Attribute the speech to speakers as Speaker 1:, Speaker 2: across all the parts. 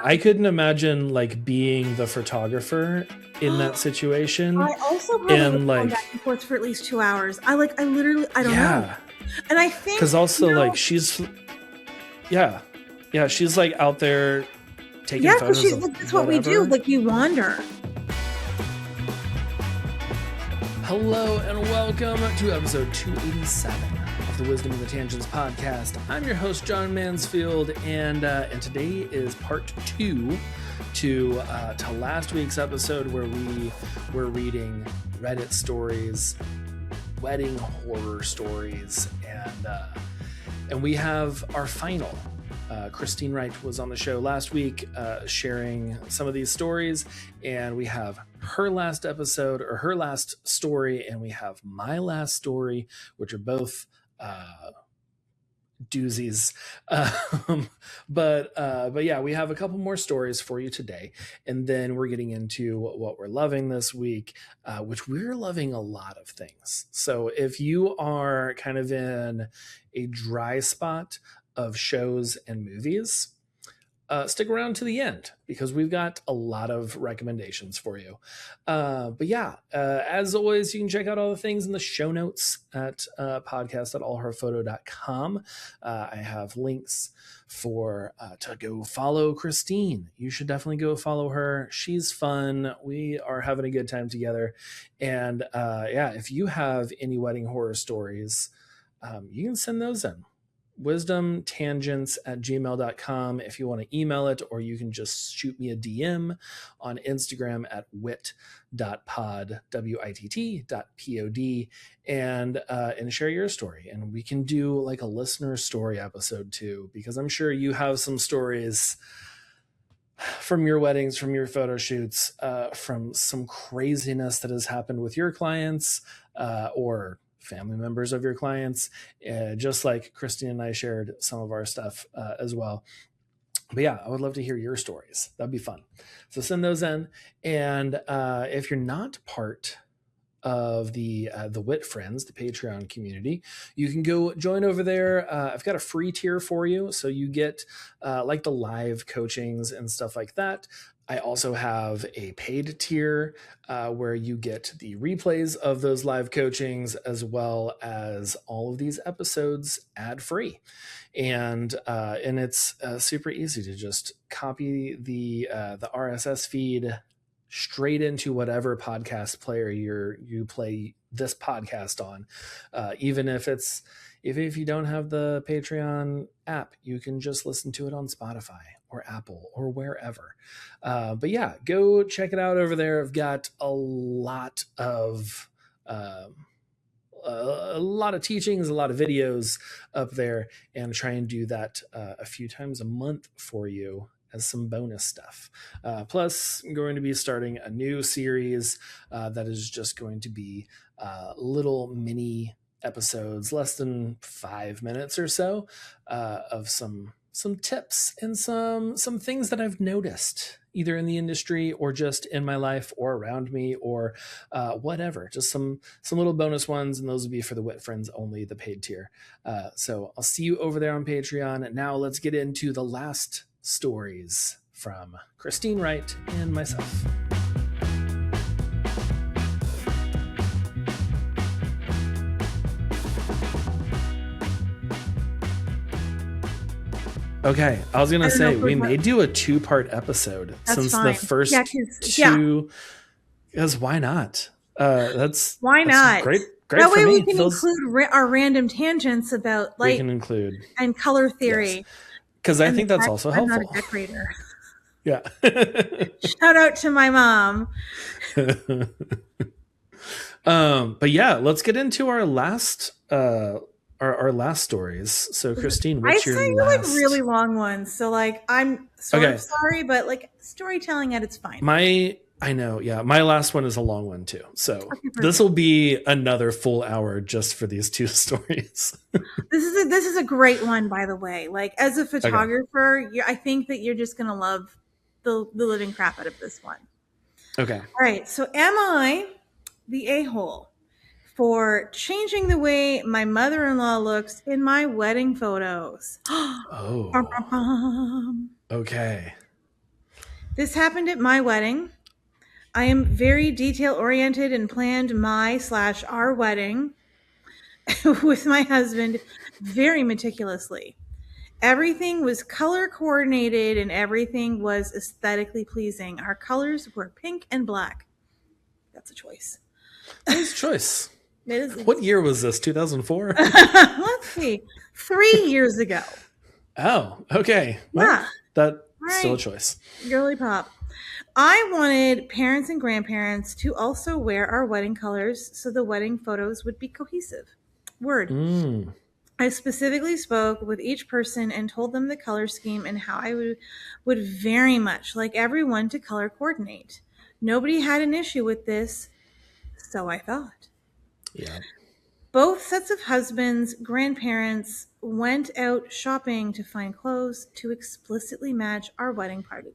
Speaker 1: I couldn't imagine like being the photographer in that situation.
Speaker 2: I also probably
Speaker 1: And
Speaker 2: was going back
Speaker 1: like,
Speaker 2: and forth for at least 2 hours. I literally, I don't know.
Speaker 1: yeah,
Speaker 2: And I think,
Speaker 1: because also like she's she's like out there taking
Speaker 2: yeah, because
Speaker 1: photos of
Speaker 2: that's what we do.
Speaker 1: whatever.
Speaker 2: Like, you wander.
Speaker 1: Hello and welcome to episode 287 of the Wisdom of the Tangents podcast. I'm your host, John Mansfield, and today is part 2 to last week's episode where we were reading Reddit stories, wedding horror stories, and we have our final. Christine Wright was on the show last week sharing some of these stories, and we have her last episode or her last story, and we have my last story, which are both doozies. But yeah, we have a couple more stories for you today, and then we're getting into what we're loving this week, which we're loving a lot of things. So if you are kind of in a dry spot of shows and movies, stick around to the end because we've got a lot of recommendations for you. But yeah, as always, you can check out all the things in the show notes at podcast.allherphoto.com. I have links for to go follow Christine. You should definitely go follow her. She's fun. We are having a good time together. And yeah, if you have any wedding horror stories, you can send those in. wisdomtangents@gmail.com if you want to email it, or you can just shoot me a DM on Instagram at wit.pod, WITT.pod, and share your story. And we can do like a listener story episode too, because I'm sure you have some stories from your weddings, from your photo shoots, from some craziness that has happened with your clients, or family members of your clients, just like Christine and I shared some of our stuff as well. But yeah, I would love to hear your stories. That'd be fun. So send those in. And if you're not part of the Wit Friends, the Patreon community, you can go join over there. I've got a free tier for you, so you get like the live coachings and stuff like that. I also have a paid tier where you get the replays of those live coachings, as well as all of these episodes ad-free. And it's super easy to just copy the RSS feed straight into whatever podcast player you play this podcast on. Even if you don't have the Patreon app, you can just listen to it on Spotify or Apple or wherever. But yeah, go check it out over there. I've got a lot of teachings, a lot of videos up there, and try and do that a few times a month for you as some bonus stuff. Plus, I'm going to be starting a new series that is just going to be little mini episodes, less than 5 minutes or so, of some tips and some things that I've noticed either in the industry or just in my life or around me or whatever. Just some little bonus ones, and those will be for the Wit Friends only, the paid tier. So I'll see you over there on Patreon. Now let's get into the last stories from Christine Wright and myself. Okay, I was gonna say we may do a 2-part episode. That's since fine. The first two, because why not? That's great.
Speaker 2: That way we can include our random tangents about light, we can include and color theory.
Speaker 1: Because I think that's also helpful.
Speaker 2: I'm not a decorator.
Speaker 1: Yeah.
Speaker 2: Shout out to my mom.
Speaker 1: But yeah, let's get into our last our last stories. So Christine, what's your last?
Speaker 2: I like really long ones. So like I'm sort of sorry, but like storytelling at its finest.
Speaker 1: I know, yeah. My last one is a long one too. So this will be another full hour just for these 2 stories.
Speaker 2: This is a great one, by the way. Like as a photographer, I think that you're just gonna love the living crap out of this one.
Speaker 1: Okay.
Speaker 2: All right. So am I the a-hole for changing the way my mother-in-law looks in my wedding photos?
Speaker 1: Oh. Okay.
Speaker 2: This happened at my wedding. I am very detail oriented and planned my/our wedding with my husband very meticulously. Everything was color coordinated and everything was aesthetically pleasing. Our colors were pink and black. That's a choice.
Speaker 1: Nice choice.
Speaker 2: It is.
Speaker 1: What year was this? 2004?
Speaker 2: Let's see. 3 years ago.
Speaker 1: Oh, okay. Well,
Speaker 2: Yeah.
Speaker 1: that's
Speaker 2: Right.
Speaker 1: still a choice.
Speaker 2: Girly pop. I wanted parents and grandparents to also wear our wedding colors so the wedding photos would be cohesive. Word. I specifically spoke with each person and told them the color scheme and how I would very much like everyone to color coordinate. Nobody had an issue with this, so I thought.
Speaker 1: Yeah.
Speaker 2: Both sets of husbands, grandparents went out shopping to find clothes to explicitly match our wedding party.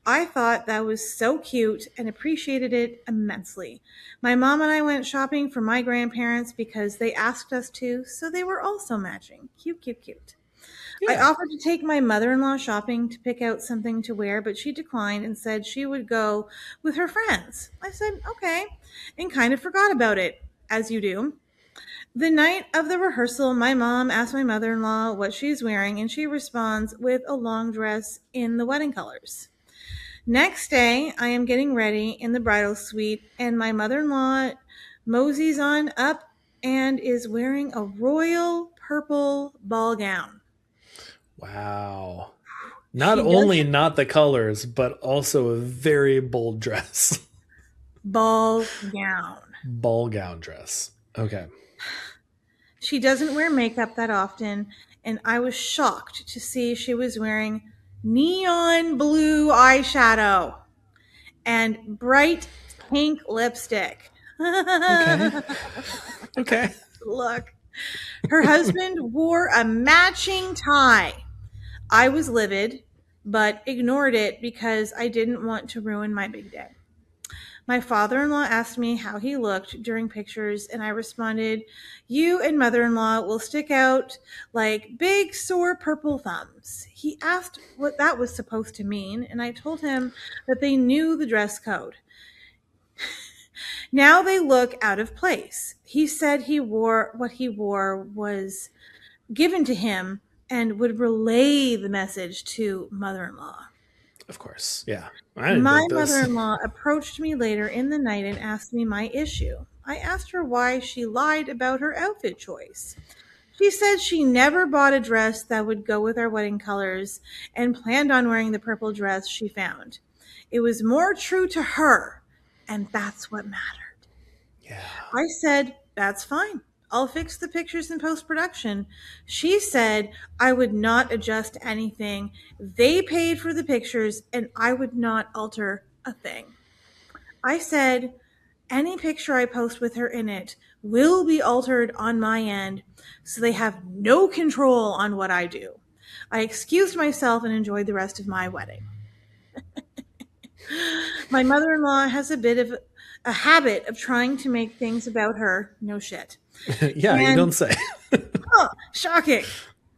Speaker 2: I thought that was so cute and appreciated it immensely. My mom and I went shopping for my grandparents because they asked us to, so they were also matching. Cute, cute, cute. I
Speaker 1: Yeah.
Speaker 2: offered to take my mother-in-law shopping to pick out something to wear, but she declined and said she would go with her friends. I said, okay, and kind of forgot about it, as you do. The night of the rehearsal, my mom asked my mother-in-law what she's wearing, and she responds with a long dress in the wedding colors. Next day, I am getting ready in the bridal suite, and my mother-in-law moseys on up and is wearing a royal purple ball gown.
Speaker 1: Wow. Not
Speaker 2: She
Speaker 1: only
Speaker 2: does
Speaker 1: not the colors, but also a very bold dress.
Speaker 2: ball gown.
Speaker 1: Ball gown dress. Okay.
Speaker 2: She doesn't wear makeup that often, and I was shocked to see she was wearing neon blue eyeshadow and bright pink lipstick.
Speaker 1: Okay. Okay.
Speaker 2: Look. Her husband wore a matching tie. I was livid, but ignored it because I didn't want to ruin my big day. My father-in-law asked me how he looked during pictures, and I responded, "You and mother-in-law will stick out like big sore purple thumbs." He asked what that was supposed to mean, and I told him that they knew the dress code. Now they look out of place. He said what he wore was given to him and would relay the message to mother-in-law.
Speaker 1: Of course. Yeah. I didn't
Speaker 2: My
Speaker 1: think this.
Speaker 2: mother-in-law approached me later in the night and asked me my issue. I asked her why she lied about her outfit choice. She said she never bought a dress that would go with our wedding colors and planned on wearing the purple dress she found. It was more true to her, and that's what mattered.
Speaker 1: Yeah.
Speaker 2: I said, that's fine. I'll fix the pictures in post-production. She said I would not adjust anything. They paid for the pictures and I would not alter a thing. I said, any picture I post with her in it will be altered on my end, so they have no control on what I do. I excused myself and enjoyed the rest of my wedding. My mother-in-law has a bit of a habit of trying to make things about her. No shit.
Speaker 1: Yeah, you don't say.
Speaker 2: Oh, shocking.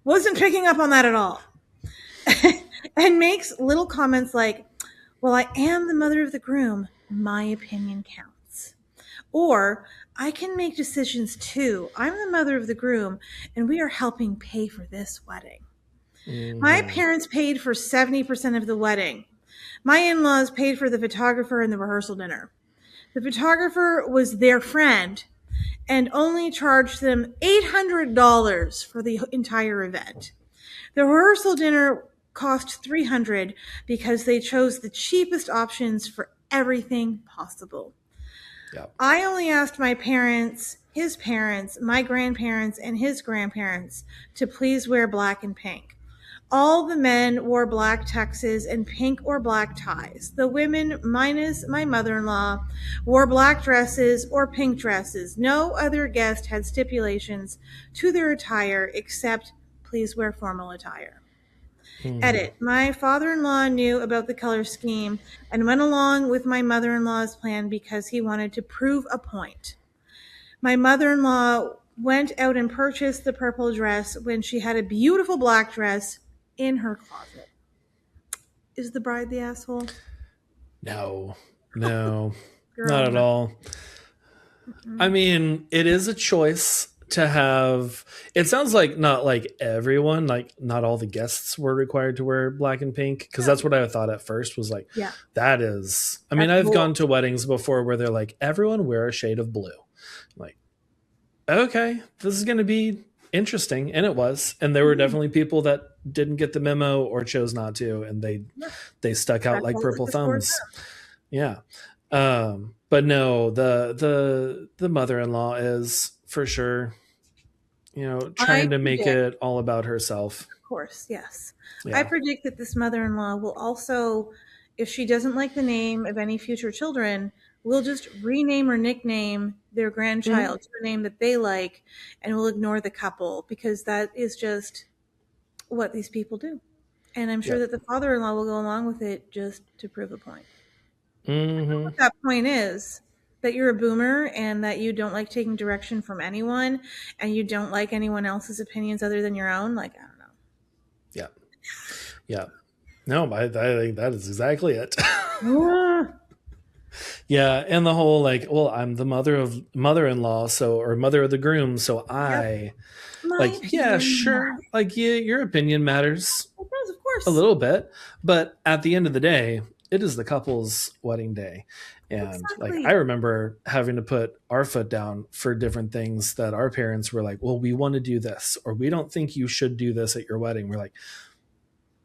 Speaker 2: Wasn't picking up on that at all. And makes little comments like, well, I am the mother of the groom. My opinion counts. Or, I can make decisions too. I'm the mother of the groom, and we are helping pay for this wedding. My parents paid for 70% of the wedding. My in-laws paid for the photographer and the rehearsal dinner. The photographer was their friend and only charged them $800 for the entire event. The rehearsal dinner cost $300 because they chose the cheapest options for everything possible.
Speaker 1: Yep.
Speaker 2: I only asked my parents, his parents, my grandparents, and his grandparents to please wear black and pink. All the men wore black tuxes and pink or black ties. The women, minus my mother-in-law, wore black dresses or pink dresses. No other guest had stipulations to their attire except please wear formal attire. Edit. My father-in-law knew about the color scheme and went along with my mother-in-law's plan because he wanted to prove a point. My mother-in-law went out and purchased the purple dress when she had a beautiful black dress in her closet. Is the bride the asshole?
Speaker 1: No, no,
Speaker 2: Girl,
Speaker 1: not at
Speaker 2: no.
Speaker 1: all. I mean, it is a choice to have. It sounds like not like everyone, like not all the guests were required to wear black and pink, because that's what I thought at first was like,
Speaker 2: Yeah,
Speaker 1: that is. I mean,
Speaker 2: that's
Speaker 1: I've
Speaker 2: cool.
Speaker 1: gone to weddings before where they're like, everyone wear a shade of blue. I'm like, okay, this is going to be interesting, and it was. And there were
Speaker 2: Mhm.
Speaker 1: definitely people that didn't get the memo or chose not to, and
Speaker 2: Yeah,
Speaker 1: they stuck out
Speaker 2: that's
Speaker 1: like
Speaker 2: how
Speaker 1: purple
Speaker 2: the store's
Speaker 1: thumbs. Yeah. But no, the mother-in-law is for sure,
Speaker 2: I
Speaker 1: trying to make
Speaker 2: predict,
Speaker 1: it all about herself.
Speaker 2: of course, yes. I
Speaker 1: Yeah.
Speaker 2: predict that this mother-in-law will also, if she doesn't like the name of any future children, will just rename or nickname their
Speaker 1: Mhm.
Speaker 2: grandchild to a name that they like, and will ignore the couple because that is just what these people do. And I'm sure
Speaker 1: Yep.
Speaker 2: that the father-in-law will go along with it just to prove a point.
Speaker 1: Mhm.
Speaker 2: What that point is that you're a boomer and that you don't like taking direction from anyone and you don't like anyone else's opinions other than your own. Like, I don't know.
Speaker 1: Yeah. Yeah. No, I think that is exactly it.
Speaker 2: Ah,
Speaker 1: Yeah, and the whole like, well, I'm the mother-in-law, so or mother of the groom, so
Speaker 2: yep.
Speaker 1: I
Speaker 2: My
Speaker 1: like, yeah,
Speaker 2: opinion
Speaker 1: sure, like yeah, your opinion matters
Speaker 2: it does, of
Speaker 1: a
Speaker 2: course.
Speaker 1: little bit, but at the end of the day, it is the couple's wedding day. And like I
Speaker 2: Exactly.
Speaker 1: remember having to put our foot down for different things that our parents were like, well, we want to do this, or we don't think you should do this at your wedding. We're like,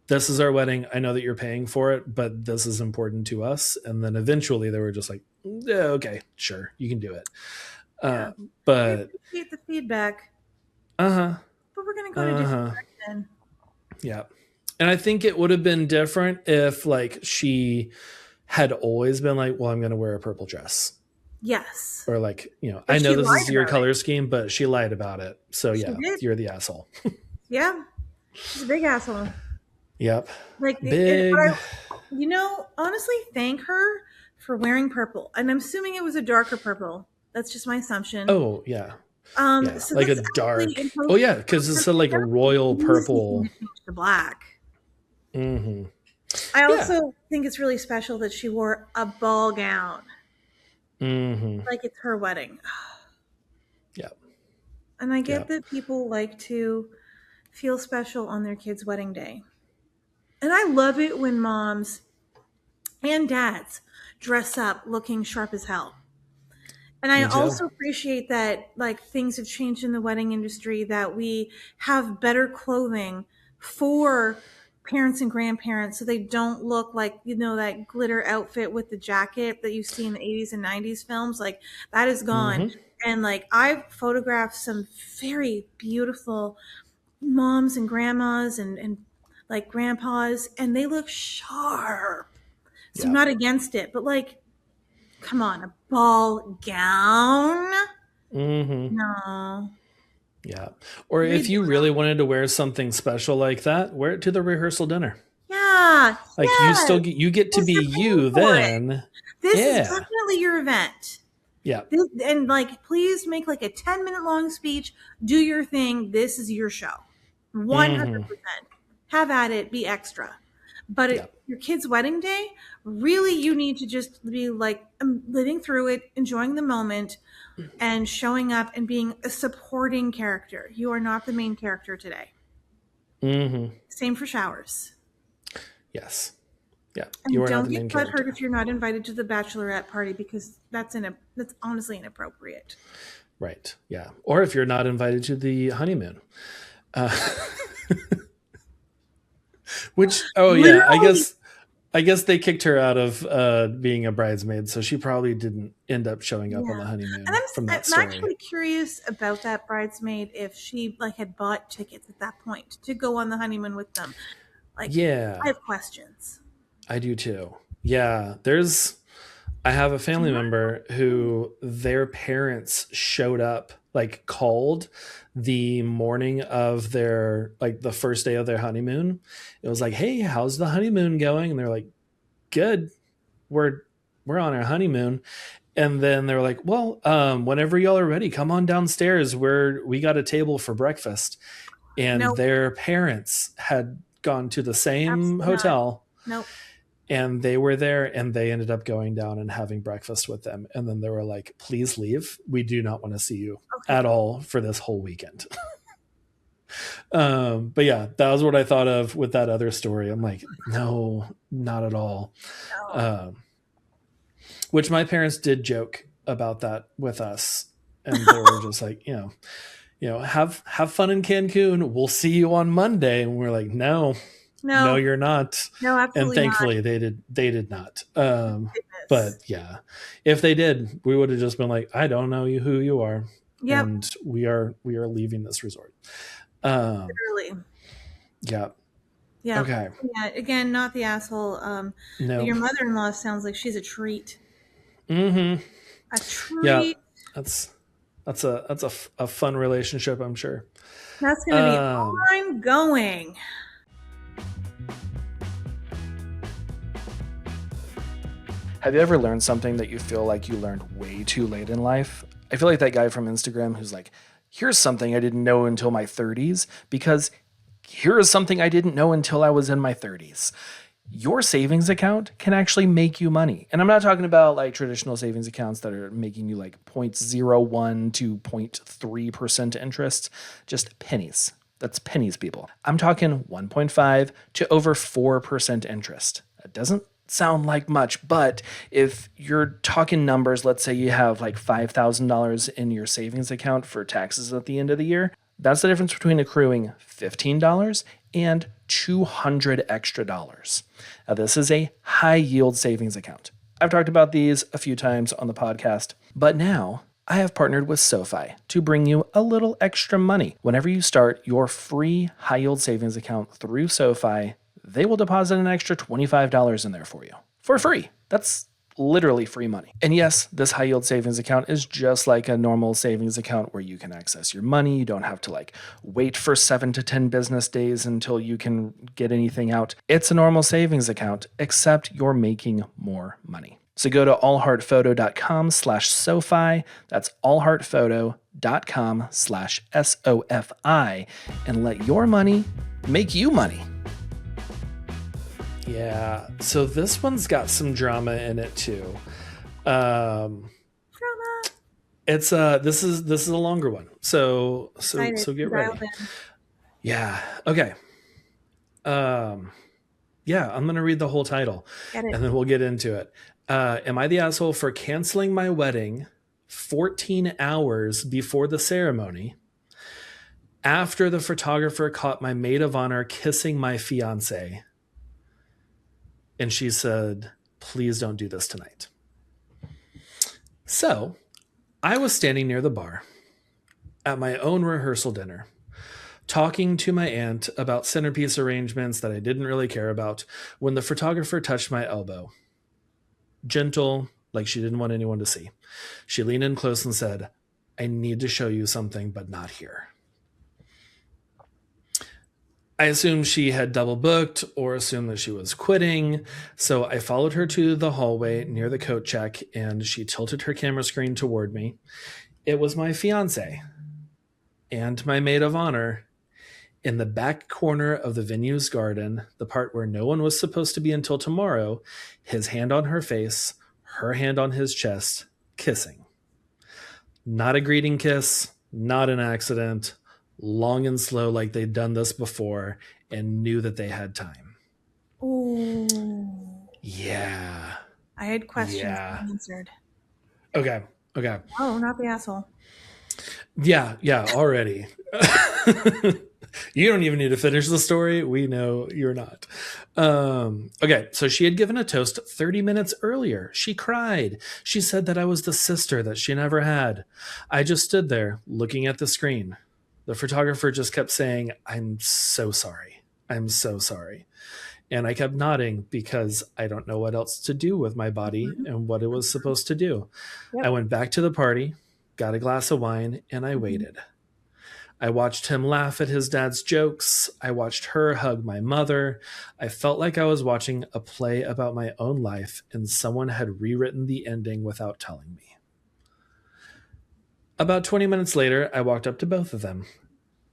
Speaker 1: this is our wedding. I know that you're paying for it, but this is important to us. And then eventually they were just like, yeah, okay, sure, you can do it.
Speaker 2: Yeah.
Speaker 1: Uh,
Speaker 2: We
Speaker 1: but
Speaker 2: appreciate the feedback,
Speaker 1: uh huh,
Speaker 2: but we're going to go in a
Speaker 1: uh
Speaker 2: different
Speaker 1: huh,
Speaker 2: direction.
Speaker 1: yeah. And I think it would have been different if like she had always been like, well, I'm going to wear a purple dress.
Speaker 2: Yes.
Speaker 1: Or like, I
Speaker 2: But
Speaker 1: know
Speaker 2: she
Speaker 1: this is
Speaker 2: lied
Speaker 1: your
Speaker 2: about it.
Speaker 1: color scheme, but she lied about it. So
Speaker 2: She
Speaker 1: yeah,
Speaker 2: did.
Speaker 1: you're the asshole.
Speaker 2: Yeah. She's a big asshole.
Speaker 1: Yep.
Speaker 2: Like,
Speaker 1: Big.
Speaker 2: honestly, thank her for wearing purple. And I'm assuming it was a darker purple. That's just my assumption.
Speaker 1: Oh, yeah. Yeah.
Speaker 2: So
Speaker 1: Like a
Speaker 2: this actually
Speaker 1: dark. Oh,
Speaker 2: imposes
Speaker 1: yeah. Because it's like a royal
Speaker 2: easy thing
Speaker 1: purple.
Speaker 2: to change to black.
Speaker 1: Hmm.
Speaker 2: I
Speaker 1: Yeah.
Speaker 2: also think it's really special that she wore a ball gown,
Speaker 1: Hmm.
Speaker 2: like it's her wedding.
Speaker 1: Yeah.
Speaker 2: And I
Speaker 1: Yeah.
Speaker 2: get that people like to feel special on their kid's wedding day. And I love it when moms and dads dress up looking sharp as hell. And I
Speaker 1: Me too.
Speaker 2: also appreciate that like things have changed in the wedding industry that we have better clothing for parents and grandparents so they don't look like that glitter outfit with the jacket that you see in the 80s and 90s films. Like that is gone.
Speaker 1: Hmm.
Speaker 2: And like I've photographed some very beautiful moms and grandmas and like grandpas and they look sharp. So I'm
Speaker 1: Yeah.
Speaker 2: not against it, but like come on, a ball gown?
Speaker 1: Hmm.
Speaker 2: No.
Speaker 1: Yeah. Or if
Speaker 2: Read
Speaker 1: you really wanted to wear something special like that, wear it to the rehearsal dinner.
Speaker 2: Yeah,
Speaker 1: Like
Speaker 2: yes.
Speaker 1: you get to
Speaker 2: Because
Speaker 1: be
Speaker 2: you're paying
Speaker 1: you
Speaker 2: for it.
Speaker 1: then.
Speaker 2: This is
Speaker 1: Yeah.
Speaker 2: definitely your event.
Speaker 1: Yeah.
Speaker 2: And like, please make like a 10-minute long speech. Do your thing. This is your show. 100%.
Speaker 1: Hmm.
Speaker 2: Have at it. Be extra. But
Speaker 1: Yeah.
Speaker 2: your kid's wedding day, really, you need to just be like living through it, enjoying the moment, and showing up and being a supporting character. You are not the main character today.
Speaker 1: Hmm.
Speaker 2: Same for showers.
Speaker 1: Yes. Yeah. You
Speaker 2: And
Speaker 1: are not
Speaker 2: don't
Speaker 1: the
Speaker 2: get
Speaker 1: main
Speaker 2: butthurt
Speaker 1: character.
Speaker 2: if you're not invited to the bachelorette party because that's honestly inappropriate.
Speaker 1: Right. Yeah. Or if you're not invited to the honeymoon. Uh, which, oh yeah,
Speaker 2: Literally,
Speaker 1: I guess they kicked her out of being a bridesmaid, so she probably didn't end up showing up on
Speaker 2: yeah.
Speaker 1: the
Speaker 2: And
Speaker 1: honeymoon from that
Speaker 2: I'm
Speaker 1: story.
Speaker 2: actually curious about that bridesmaid if she like had bought tickets at that point to go on the honeymoon with them. Like, I
Speaker 1: Yeah,
Speaker 2: have questions.
Speaker 1: I do too. Yeah, I have a family member who their parents showed up, like called the morning of their like the first day of their honeymoon. It was like, "Hey, how's the honeymoon going?" And they're like, "Good. We're we're on our honeymoon." And then they were like, "Well, whenever y'all are ready, come on downstairs. We got a table for breakfast." And
Speaker 2: Nope,
Speaker 1: their parents had gone to the same
Speaker 2: absolutely not.
Speaker 1: hotel
Speaker 2: Nope.
Speaker 1: And they were there, and they ended up going down and having breakfast with them. And then they were like, please leave. We do not want to see you at all for this whole weekend. But yeah, that was what I thought of with that other story. I'm like, no, not at all.
Speaker 2: No.
Speaker 1: Which my parents did joke about that with us. And they were just like, have fun in Cancun. We'll see you on Monday. And we're like, no, you're not.
Speaker 2: No, absolutely.
Speaker 1: And thankfully
Speaker 2: not.
Speaker 1: they did not. But yeah, if they did, we would have just been like, I don't know who you are.
Speaker 2: Yep.
Speaker 1: And we are leaving this resort.
Speaker 2: Literally.
Speaker 1: Yeah.
Speaker 2: Yeah.
Speaker 1: Okay.
Speaker 2: Yeah. Again, not the asshole.
Speaker 1: No.
Speaker 2: Your mother-in-law sounds like she's a treat.
Speaker 1: Mm-hmm.
Speaker 2: A treat.
Speaker 1: Yeah. That's a fun relationship, I'm sure.
Speaker 2: That's going to be ongoing.
Speaker 1: Have you ever learned something that you feel like you learned way too late in life? I feel like that guy from Instagram who's like, here's something I didn't know until my 30s, because here is something I didn't know until I was in my 30s. Your savings account can actually make you money. And I'm not talking about like traditional savings accounts that are making you like 0.01 to 0.3% interest, just pennies. That's pennies, people. I'm talking 1.5 to over 4% interest. It doesn't sound like much, but if you're talking numbers, let's say you have like $5,000 in your savings account for taxes at the end of the year, that's the difference between accruing $15 and $200 extra dollars. Now, this is a high yield savings account. I've talked about these a few times on the podcast, but now I have partnered with SoFi to bring you a little extra money. Whenever you start your free high yield savings account through SoFi, they will deposit an extra $25 in there for you for free. That's literally free money. And yes, this high yield savings account is just like a normal savings account where you can access your money. You don't have to like wait for 7 to 10 business days until you can get anything out. It's a normal savings account, except you're making more money. So go to allheartphoto.com/SoFi. That's allheartphoto.com/SOFI and let your money make you money. Yeah, so this one's got some drama in it too.
Speaker 2: Drama.
Speaker 1: It's this is a longer one. So get ready. Yeah. Okay. Yeah, I'm gonna read the whole title, and then we'll get into it. Am I the asshole for canceling my wedding 14 hours before the ceremony after the photographer caught my maid of honor kissing my fiance? And she said, please don't do this tonight. So I was standing near the bar at my own rehearsal dinner, talking to my aunt about centerpiece arrangements that I didn't really care about, when the photographer touched my elbow. Gentle, like she didn't want anyone to see. She leaned in close and said, I need to show you something, but not here. I assumed she had double booked or assumed that she was quitting. So I followed her to the hallway near the coat check, and she tilted her camera screen toward me. It was my fiance and my maid of honor in the back corner of the venue's garden, the part where no one was supposed to be until tomorrow, his hand on her face, her hand on his chest, kissing. Not a greeting kiss, not an accident. Long and slow, like they'd done this before and knew that they had time.
Speaker 2: Ooh.
Speaker 1: Yeah.
Speaker 2: I had questions answered.
Speaker 1: Okay.
Speaker 2: Oh, not the asshole.
Speaker 1: Yeah, already. You don't even need to finish the story. We know you're not. Okay, so she had given a toast 30 minutes earlier. She cried. She said that I was the sister that she never had. I just stood there looking at the screen. The photographer just kept saying, I'm so sorry. I'm so sorry. And I kept nodding because I don't know what else to do with my body and what it was supposed to do. Yep. I went back to the party, got a glass of wine, and I waited. I watched him laugh at his dad's jokes. I watched her hug my mother. I felt like I was watching a play about my own life, and someone had rewritten the ending without telling me. About 20 minutes later, I walked up to both of them,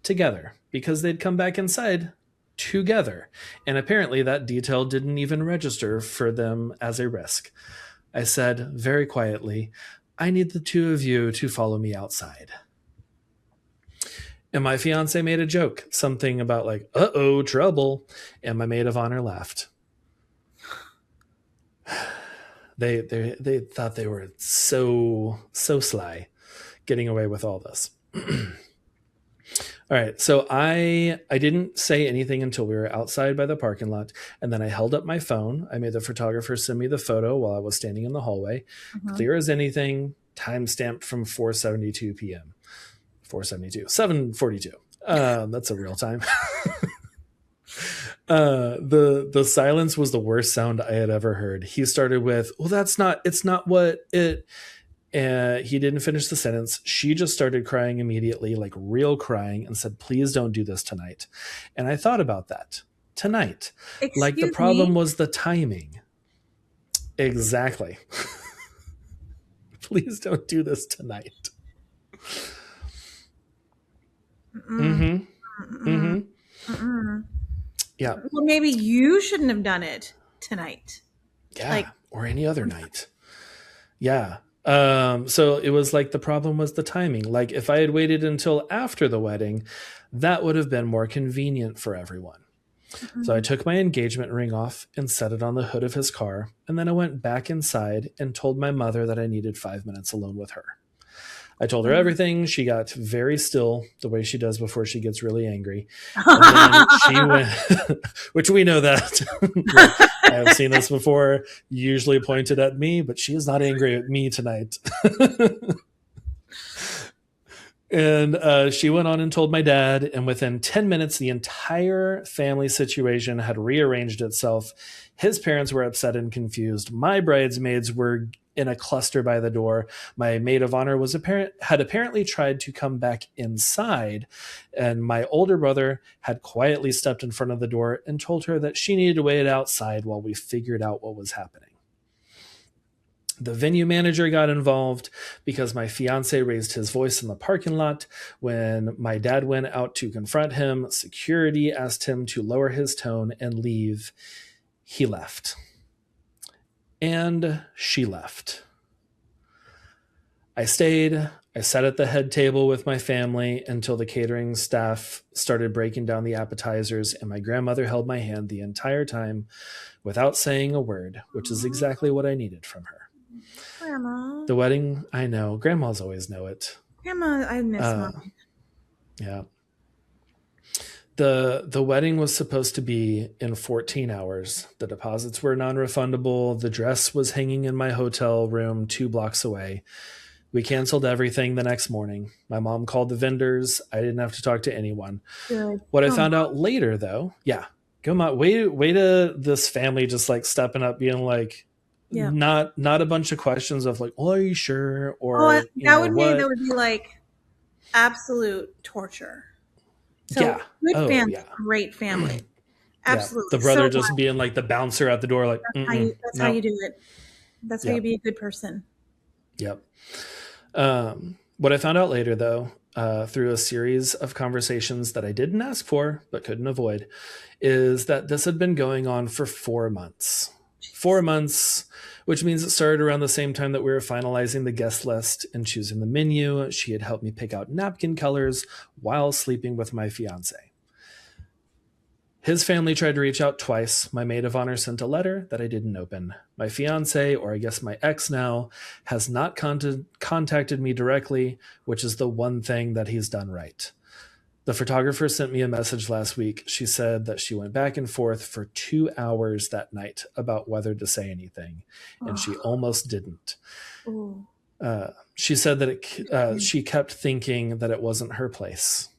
Speaker 1: together, because they'd come back inside together. And apparently that detail didn't even register for them as a risk. I said very quietly, I need the two of you to follow me outside. And my fiance made a joke, something about like, uh-oh, trouble. And my maid of honor laughed. They thought they were so sly, getting away with all this. All right, so I didn't say anything until we were outside by the parking lot, and then I held up my phone. I made the photographer send me the photo while I was standing in the hallway, clear as anything, time stamped from 4:72 p.m. 7:42. That's a real time. The silence was the worst sound I had ever heard. He started with, well, it's not what it. He didn't finish the sentence. She just started crying immediately, like real crying, and said, please don't do this tonight. And I thought about that. Tonight. Like the problem was the timing. Exactly. Please don't do this tonight. Yeah.
Speaker 2: Well, maybe you shouldn't have done it tonight.
Speaker 1: Yeah. Or any other night. Yeah. So it was like the problem was the timing. Like if I had waited until after the wedding, that would have been more convenient for everyone. So I took my engagement ring off and set it on the hood of his car. And then I went back inside and told my mother that I needed 5 minutes alone with her. I told her everything. She got very still, the way she does before she gets really angry. And then she went, which we know that. I have seen this before, usually pointed at me, but she is not angry at me tonight. And she went on and told my dad, and within 10 minutes, the entire family situation had rearranged itself. His parents were upset and confused. My bridesmaids were in a cluster by the door. My maid of honor had apparently tried to come back inside, and my older brother had quietly stepped in front of the door and told her that she needed to wait outside while we figured out what was happening. The venue manager got involved because my fiance raised his voice in the parking lot. When my dad went out to confront him, security asked him to lower his tone and leave. He left. And she left. I stayed. I sat at the head table with my family until the catering staff started breaking down the appetizers, and my grandmother held my hand the entire time without saying a word, which is exactly what I needed from her.
Speaker 2: Grandma.
Speaker 1: The wedding, I know. Grandmas always know it.
Speaker 2: Grandma, I miss Mom.
Speaker 1: Yeah. The wedding was supposed to be in 14 hours. The deposits were non-refundable. The dress was hanging in my hotel room 2 blocks away. We canceled everything the next morning. My mom called the vendors. I didn't have to talk to anyone.
Speaker 2: Good.
Speaker 1: What I found out later, though, way to this family just like stepping up, being like, not a bunch of questions of like, well, are you sure? Or
Speaker 2: that would be like absolute torture. So good family, great family. Absolutely.
Speaker 1: The brother just being like the bouncer at the door, like
Speaker 2: that's how you do it. That's how you be a good person.
Speaker 1: Yep. What I found out later, though, through a series of conversations that I didn't ask for but couldn't avoid, is that this had been going on for 4 months. 4 months, which means it started around the same time that we were finalizing the guest list and choosing the menu. She had helped me pick out napkin colors while sleeping with my fiance. His family tried to reach out twice. My maid of honor sent a letter that I didn't open. My fiance, or I guess my ex now, has not contacted me directly, which is the one thing that he's done right. The photographer sent me a message last week. She said that she went back and forth for 2 hours that night about whether to say anything, and she almost didn't. She said that she kept thinking that it wasn't her place.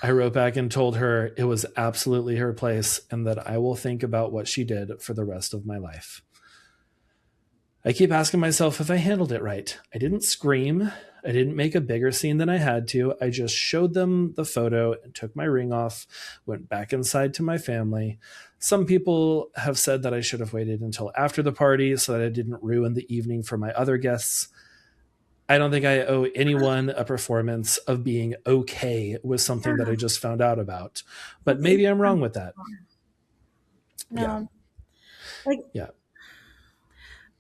Speaker 1: I wrote back and told her it was absolutely her place and that I will think about what she did for the rest of my life. I keep asking myself if I handled it right. I didn't scream. I didn't make a bigger scene than I had to. I just showed them the photo and took my ring off, went back inside to my family. Some people have said that I should have waited until after the party so that I didn't ruin the evening for my other guests. I don't think I owe anyone a performance of being okay with something that I just found out about. But maybe I'm wrong with that.
Speaker 2: No.
Speaker 1: Yeah.
Speaker 2: Like,
Speaker 1: Yeah.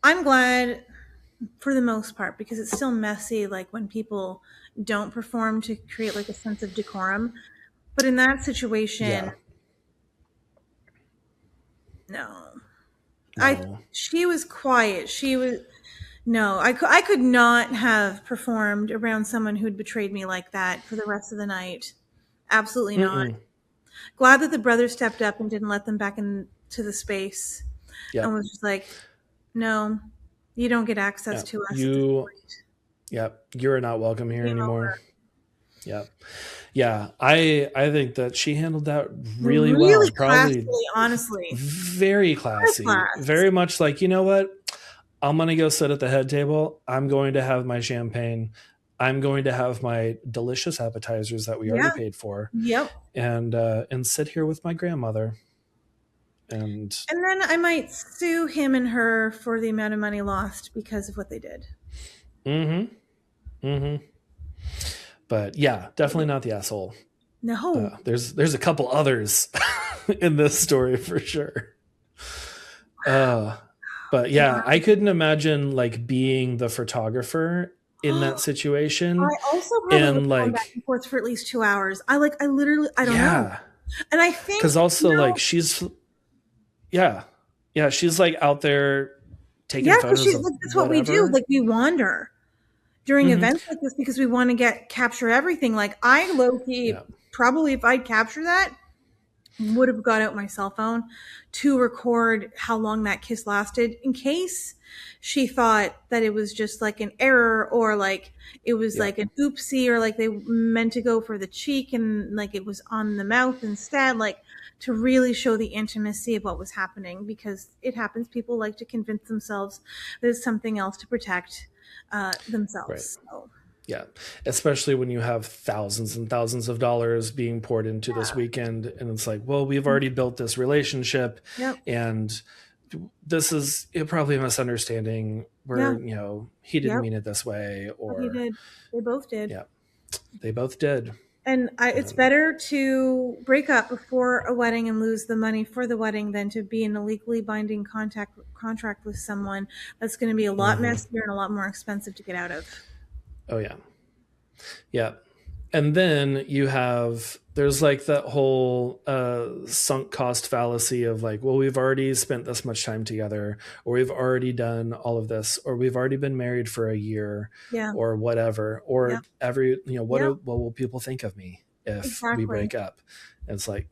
Speaker 2: I'm glad for the most part, because it's still messy, like when people don't perform to create like a sense of decorum. But in that situation, no. She was quiet. She was no. I could not have performed around someone who'd betrayed me like that for the rest of the night. Absolutely not. Glad that the brother stepped up and didn't let them back into the space, and was just like, "No, you don't get access to us."
Speaker 1: You're not welcome here
Speaker 2: Game
Speaker 1: anymore.
Speaker 2: over.
Speaker 1: Yeah. I think that she handled that really well.
Speaker 2: Really
Speaker 1: Probably
Speaker 2: classily, honestly.
Speaker 1: very classy. Very much like, you know what? I'm going to go sit at the head table. I'm going to have my champagne. I'm going to have my delicious appetizers that we already paid for.
Speaker 2: Yep.
Speaker 1: And sit here with my grandmother. And
Speaker 2: then I might sue him and her for the amount of money lost because of what they did.
Speaker 1: But yeah, definitely not the asshole.
Speaker 2: No.
Speaker 1: There's a couple others in this story for sure. But yeah, I couldn't imagine like being the photographer in that situation.
Speaker 2: I also probably like back and forth for at least 2 hours. I literally, I don't know. And I think
Speaker 1: because also like she's she's like out there taking photos.
Speaker 2: She's like, that's what we do. Like we wander during events like this because we want to capture everything. Like I low-key probably, if I'd capture that, would have got out my cell phone to record how long that kiss lasted, in case she thought that it was just like an error, or like it was like an oopsie, or like they meant to go for the cheek and like it was on the mouth instead, like to really show the intimacy of what was happening, because it happens. People like to convince themselves there's something else to protect themselves.
Speaker 1: Right.
Speaker 2: So.
Speaker 1: Yeah, especially when you have thousands and thousands of dollars being poured into this weekend, and it's like, well, we've already built this relationship, and this is probably a misunderstanding where he didn't mean it this way, or
Speaker 2: he did. They both did.
Speaker 1: Yeah, they both did.
Speaker 2: And it's better to break up before a wedding and lose the money for the wedding than to be in a legally binding contract with someone that's going to be a lot messier and a lot more expensive to get out of.
Speaker 1: Oh, yeah. Yeah. And then there's like that whole sunk cost fallacy of like, well, we've already spent this much time together, or we've already done all of this, or we've already been married for a year, or whatever, or what will people think of me if we break up? And it's like,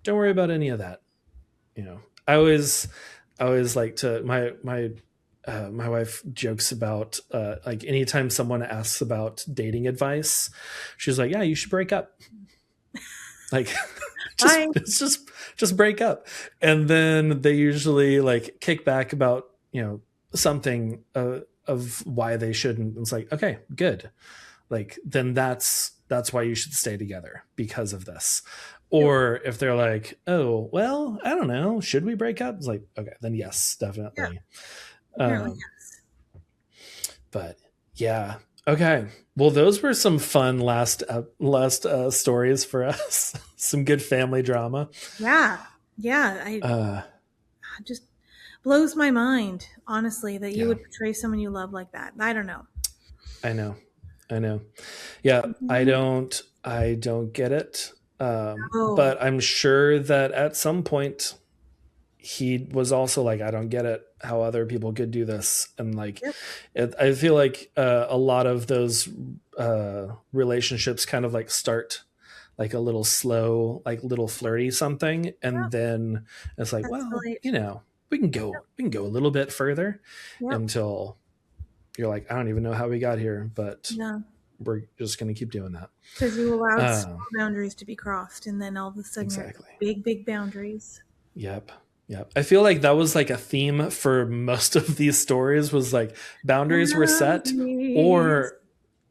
Speaker 1: don't worry about any of that. I always like to, my wife jokes about like anytime someone asks about dating advice, she's like, yeah, you should break up. Like just break up. And then they usually like kick back about something of why they shouldn't. It's like, okay, good. Like then that's why you should stay together, because of this. Or if they're like, oh well, I don't know, should we break up? It's like, okay, then yes, definitely. But yeah, okay. Well, those were some fun last stories for us. Some good family drama.
Speaker 2: Yeah. Just blows my mind, honestly, that you would portray someone you love like that. I don't know.
Speaker 1: I know. Yeah, I don't get it. But I'm sure that at some point he was also like, I don't get it, how other people could do this. And like, I feel like a lot of those relationships kind of like start like a little slow, like little flirty something. And then it's like, we can go a little bit further until you're like, I don't even know how we got here, but we're just going to keep doing that.
Speaker 2: Because you allowed small boundaries to be crossed. And then all of a sudden, big boundaries.
Speaker 1: Yep. I feel like that was like a theme for most of these stories, was like boundaries were set, or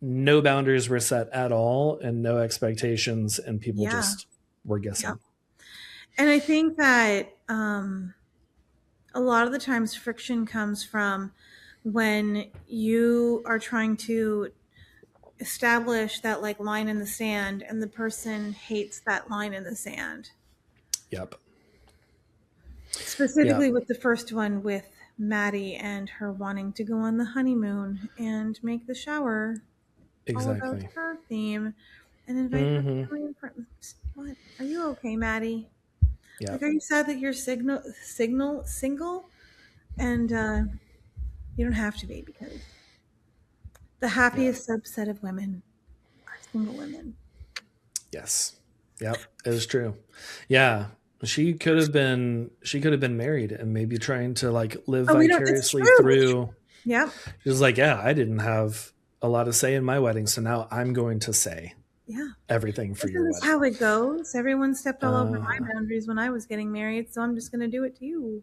Speaker 1: no boundaries were set at all, and no expectations, and people just were guessing.
Speaker 2: And I think that a lot of the times friction comes from when you are trying to establish that like line in the sand and the person hates that line in the sand.
Speaker 1: Yep. Yep.
Speaker 2: Specifically with the first one with Maddie and her wanting to go on the honeymoon and make the shower all about
Speaker 1: Exactly.
Speaker 2: her theme and invite her
Speaker 1: Mm-hmm.
Speaker 2: family and friends. What? Are you okay, Maddie? Like,
Speaker 1: Yep.
Speaker 2: are you sad that you're single? And you don't have to be, because the
Speaker 1: Yep.
Speaker 2: happiest subset of women are single women.
Speaker 1: Yes. Yep. It is true. Yeah. She could have been married and maybe trying to like live
Speaker 2: Oh, we don't. It's
Speaker 1: vicariously
Speaker 2: true.
Speaker 1: through.
Speaker 2: Yep.
Speaker 1: She was like, yeah, I didn't have a lot of say in my wedding, so now I'm going to say
Speaker 2: Yeah.
Speaker 1: everything for
Speaker 2: Isn't
Speaker 1: your
Speaker 2: this
Speaker 1: wedding.
Speaker 2: how it goes? Everyone stepped all over
Speaker 1: Uh-huh.
Speaker 2: my boundaries when I was getting married, so I'm just going to do it to you.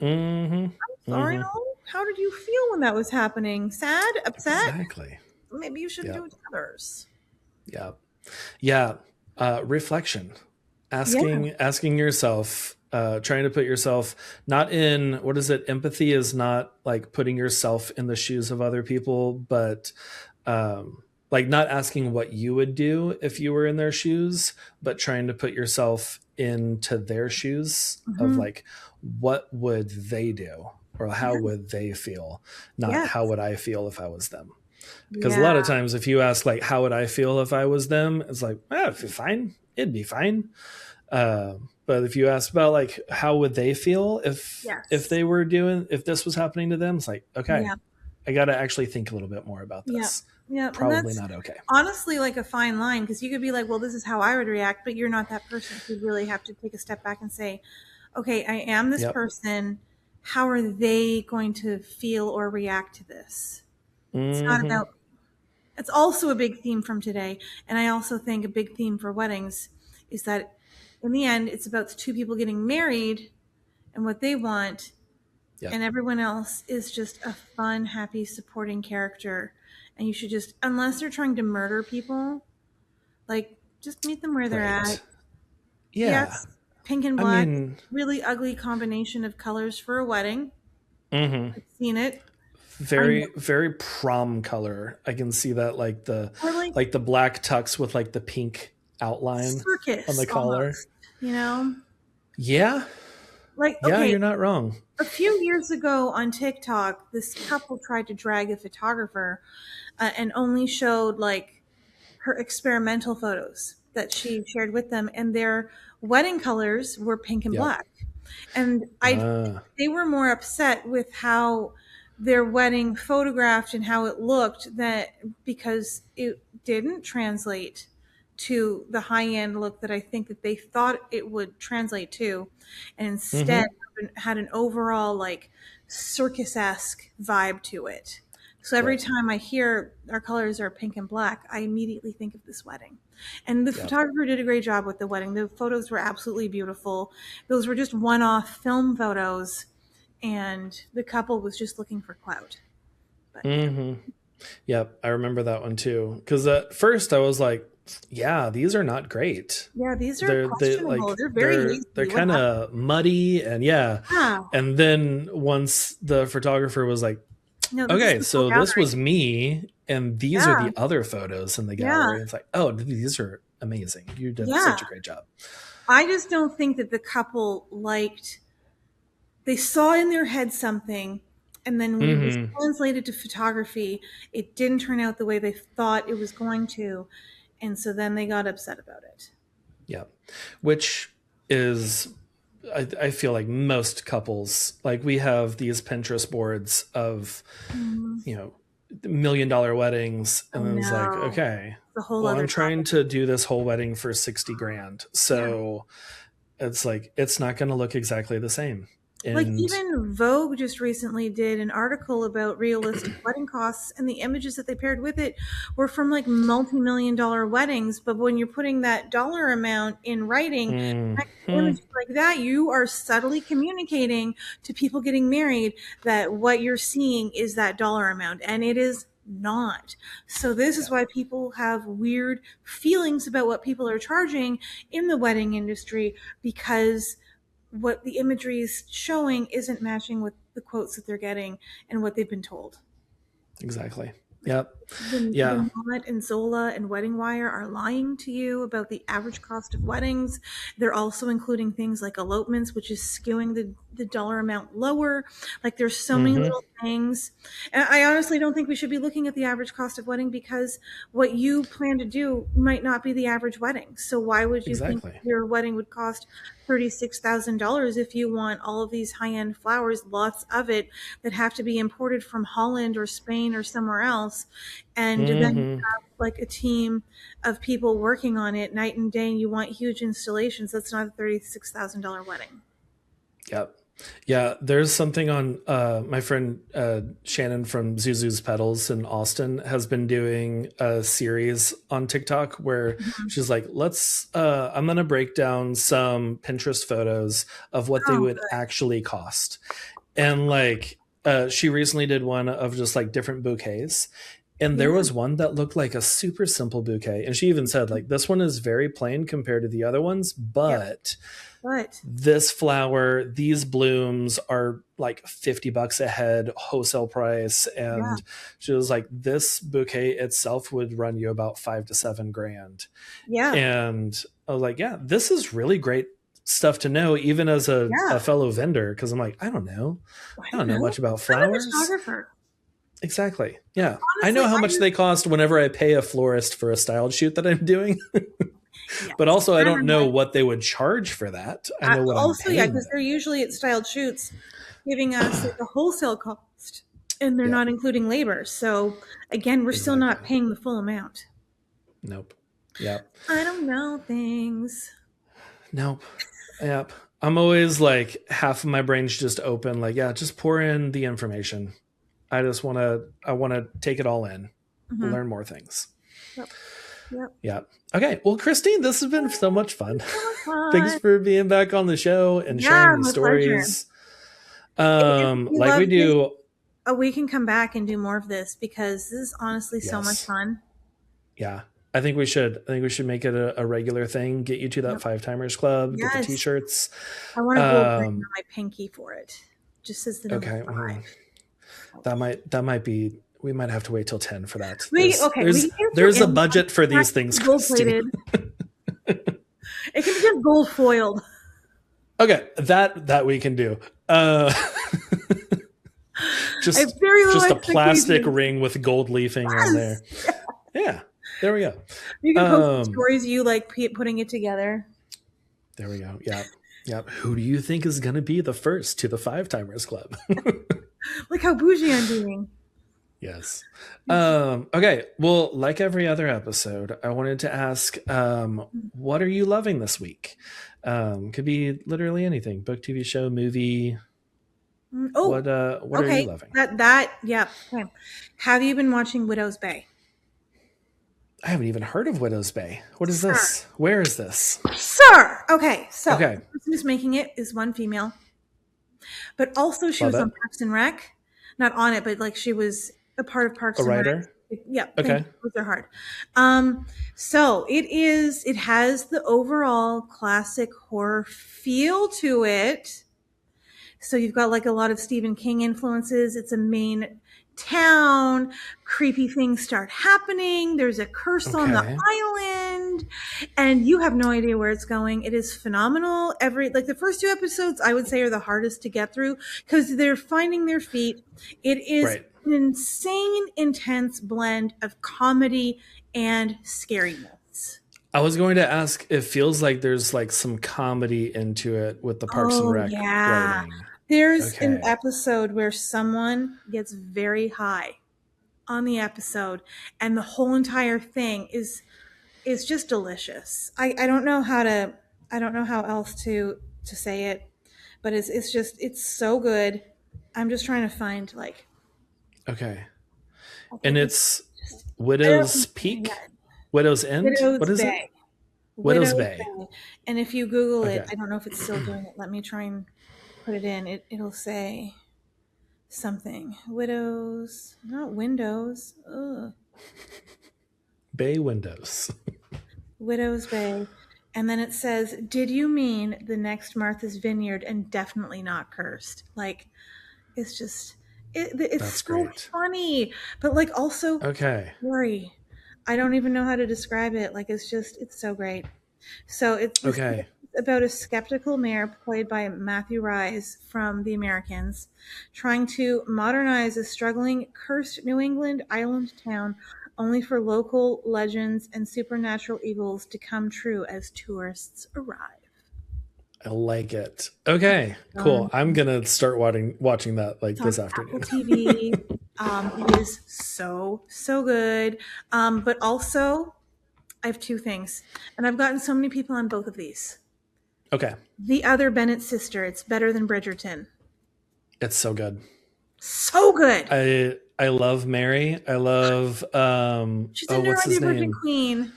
Speaker 1: Mm-hmm.
Speaker 2: Sorry,
Speaker 1: Mm-hmm.
Speaker 2: no. How did you feel when that was happening? Sad? Upset?
Speaker 1: Exactly.
Speaker 2: Maybe you shouldn't do
Speaker 1: Yep.
Speaker 2: it to others.
Speaker 1: Yep. Yeah. Reflection.
Speaker 2: Yeah.
Speaker 1: Asking yourself, trying to put yourself not in, what is it? Empathy is not like putting yourself in the shoes of other people, but like not asking what you would do if you were in their shoes, but trying to put yourself into their shoes of
Speaker 2: Mm-hmm.
Speaker 1: like, what would they do? Or how
Speaker 2: Yeah.
Speaker 1: would they feel? Not
Speaker 2: Yes.
Speaker 1: how would I feel if I was them? Because a
Speaker 2: Yeah.
Speaker 1: lot of times if you ask like, how would I feel if I was them? It's like, it'd be fine. It'd be fine. But if you ask about like, how would they feel if
Speaker 2: Yes.
Speaker 1: they were doing, if this was happening to them, it's like, okay,
Speaker 2: Yeah.
Speaker 1: I got to actually think a little bit more about
Speaker 2: Yeah.
Speaker 1: this.
Speaker 2: Yeah. And
Speaker 1: Probably
Speaker 2: that's
Speaker 1: not okay.
Speaker 2: honestly like a fine line, because you could be like, well, this is how I would react, but you're not that person. You really have to take a step back and say, okay, I am this
Speaker 1: Yep.
Speaker 2: person. How are they going to feel or react to this? It's not
Speaker 1: Mm-hmm.
Speaker 2: about, it's also a big theme from today. And I also think a big theme for weddings is that in the end, it's about the two people getting married and what they want.
Speaker 1: Yep.
Speaker 2: And everyone else is just a fun, happy, supporting character. And you should just, unless they're trying to murder people, like just meet them where they're at.
Speaker 1: Right. Yeah.
Speaker 2: Yes, pink and
Speaker 1: I
Speaker 2: black,
Speaker 1: mean,
Speaker 2: really ugly combination of colors for a wedding.
Speaker 1: mm-hmm.
Speaker 2: I've seen it. I know.
Speaker 1: Very, very prom color. I can see that
Speaker 2: Or like
Speaker 1: like the black tux with like the pink outline on
Speaker 2: circus
Speaker 1: the collar.
Speaker 2: almost, you know?
Speaker 1: Yeah.
Speaker 2: Like,
Speaker 1: Yeah,
Speaker 2: okay,
Speaker 1: you're not wrong.
Speaker 2: a few years ago on TikTok, this couple tried to drag a photographer and only showed like her experimental photos that she shared with them, and their wedding colors were pink and
Speaker 1: Yep.
Speaker 2: black. And they were more upset with how their wedding photographed and how it looked, that because it didn't translate to the high-end look that I think that they thought it would translate to, and instead had an overall like circus-esque vibe to it. So every
Speaker 1: Right.
Speaker 2: time I hear our colors are pink and black, I immediately think of this wedding. And the photographer did a great job with the wedding. The photos were absolutely beautiful. Those were just one-off film photos, and the couple was just looking for clout. But
Speaker 1: Yep, I remember that one too. Because at first I was like, "Yeah, these are not great.
Speaker 2: yeah, these are
Speaker 1: They
Speaker 2: questionable. They're very hazy.
Speaker 1: they're
Speaker 2: What
Speaker 1: kind
Speaker 2: happened?
Speaker 1: of muddy and yeah."
Speaker 2: Yeah.
Speaker 1: And then once the photographer was like,
Speaker 2: No, this is
Speaker 1: "Okay,
Speaker 2: the full
Speaker 1: so this
Speaker 2: gallery.
Speaker 1: was me, and these are
Speaker 2: Yeah.
Speaker 1: the other photos in the
Speaker 2: Yeah.
Speaker 1: gallery." It's like, "Oh, these are amazing. You did
Speaker 2: Yeah.
Speaker 1: such a great job."
Speaker 2: I just don't think that the couple liked, they saw in their head something, and then when it was translated to photography, it didn't turn out the way they thought it was going to. And so then they got upset about it.
Speaker 1: Yeah, which is, I feel like most couples, like we have these Pinterest boards of, you know, $1 million weddings, and then it's like, okay,
Speaker 2: The whole
Speaker 1: well,
Speaker 2: other
Speaker 1: I'm trying
Speaker 2: topic.
Speaker 1: to do this whole wedding for 60 grand, so it's like it's not going to look exactly the same.
Speaker 2: Like
Speaker 1: And
Speaker 2: even Vogue just recently did an article about realistic wedding costs, and the images that they paired with it were from like multi-million dollar weddings. But when you're putting that dollar amount in writing, images like that, you are subtly communicating to people getting married that what you're seeing is that dollar amount, and it is not. So this is why people have weird feelings about what people are charging in the wedding industry, because what the imagery is showing isn't matching with the quotes that they're getting and what they've been told.
Speaker 1: Exactly. Yep.
Speaker 2: The
Speaker 1: Yeah.
Speaker 2: Knot and Zola and Wedding Wire are lying to you about the average cost of weddings. They're also including things like elopements, which is skewing the dollar amount lower. Like there's so many little things. And I honestly don't think we should be looking at the average cost of wedding because what you plan to do might not be the average wedding. So why would you think your wedding would cost $36,000 if you want all of these high-end flowers, lots of it, that have to be imported from Holland or Spain or somewhere else, and then you have like a team of people working on it night and day, and you want huge installations? That's not a $36,000 wedding.
Speaker 1: Yep. Yeah, there's something on my friend Shannon from Zuzu's Petals in Austin has been doing a series on TikTok where she's like, I'm going to break down some Pinterest photos of what they would actually cost. And like she recently did one of just like different bouquets. And there was one that looked like a super simple bouquet. And she even said like, this one is very plain compared to the other ones, but this flower, these blooms are like $50 a head wholesale price. And she was like, this bouquet itself would run you about $5,000 to $7,000. Yeah. And I was like, yeah, this is really great stuff to know, even as a fellow vendor. Cause I'm like, I don't know much about flowers.
Speaker 2: I'm a photographer.
Speaker 1: Exactly. Yeah. Honestly, I know how much they cost whenever I pay a florist for a styled shoot that I'm doing. But also I don't know what they would charge for that. I know what
Speaker 2: also, because they're usually at styled shoots giving us like a wholesale cost and they're not including labor. So again, we're still not paying the full amount.
Speaker 1: Nope. Yep.
Speaker 2: I don't know things.
Speaker 1: Nope. Yep. I'm always like half of my brain's just open. Like, just pour in the information. I want to take it all in, learn more things. Yep. Yeah. Okay. Well, Christine, this has been so much fun. Thanks for being back on the show and sharing the stories. Like we do.
Speaker 2: We can come back and do more of this because this is honestly so much fun.
Speaker 1: Yeah. I think we should make it a regular thing. Get you to that 5-timers club. Get the t-shirts.
Speaker 2: I want to go bring my pinky for it. Just as the number 5.
Speaker 1: That might be. We might have to wait till 10 for that.
Speaker 2: There's
Speaker 1: a budget for these things.
Speaker 2: Gold plated. It can be just gold foiled.
Speaker 1: Okay, that we can do. Just a plastic ring with gold leafing on there. Yeah, there we go.
Speaker 2: You can post stories you like putting it together.
Speaker 1: There we go. Yeah. Who do you think is going to be the first to the 5-timers club?
Speaker 2: Look how bougie I'm being.
Speaker 1: Yes. Okay. Well, like every other episode, I wanted to ask, what are you loving this week? Could be literally anything: book, TV show, movie. What are you loving?
Speaker 2: Okay. Have you been watching Widow's Bay?
Speaker 1: I haven't even heard of Widow's Bay. What is this? Where is this?
Speaker 2: Sir. Okay. So the person who's making it is one female, but also she was on Parks and Rec. Not on it, but like she was a part of Parks and Rec. A writer? Yeah.
Speaker 1: Okay.
Speaker 2: Those are hard. So it has the overall classic horror feel to it. So you've got like a lot of Stephen King influences. It's a main town. Creepy things start happening. There's a curse on the island, and you have no idea where it's going. It is phenomenal. The first 2 episodes, I would say, are the hardest to get through because they're finding their feet. It is an insane, intense blend of comedy and scariness.
Speaker 1: I was going to ask, it feels like there's like some comedy into it with the Parks and Rec writing.
Speaker 2: There's an episode where someone gets very high on the episode, and the whole entire thing is just delicious. I don't know how else to say it, but it's so good. I'm just trying to find like.
Speaker 1: Okay. And it's Widow's Peak? Widow's End? What is it? Widow's Bay.
Speaker 2: And if you Google it, I don't know if it's still doing it. Let me try and put it in. It'll say something. Widows, not windows. Ugh.
Speaker 1: Bay Windows.
Speaker 2: Widow's Bay. And then it says, did you mean the next Martha's Vineyard and definitely not cursed? Like, It's just it's
Speaker 1: That's
Speaker 2: so
Speaker 1: great.
Speaker 2: funny, but like also
Speaker 1: Okay.
Speaker 2: scary. I don't even know how to describe it. Like it's so great. So it's this
Speaker 1: Okay.
Speaker 2: about a skeptical mayor played by Matthew Rise from The Americans, trying to modernize a struggling, cursed New England island town, only for local legends and supernatural evils to come true as tourists arrive.
Speaker 1: I like it. Okay. Cool. I'm gonna start watching that like
Speaker 2: It's on
Speaker 1: this
Speaker 2: Apple
Speaker 1: afternoon.
Speaker 2: TV. It is so good. But also, I have two things, and I've gotten so many people on both of these.
Speaker 1: Okay.
Speaker 2: The other Bennett sister. It's better than Bridgerton.
Speaker 1: It's so good.
Speaker 2: So good.
Speaker 1: I love Mary. I love
Speaker 2: She's a
Speaker 1: what's his
Speaker 2: neurodivergent
Speaker 1: name?
Speaker 2: queen.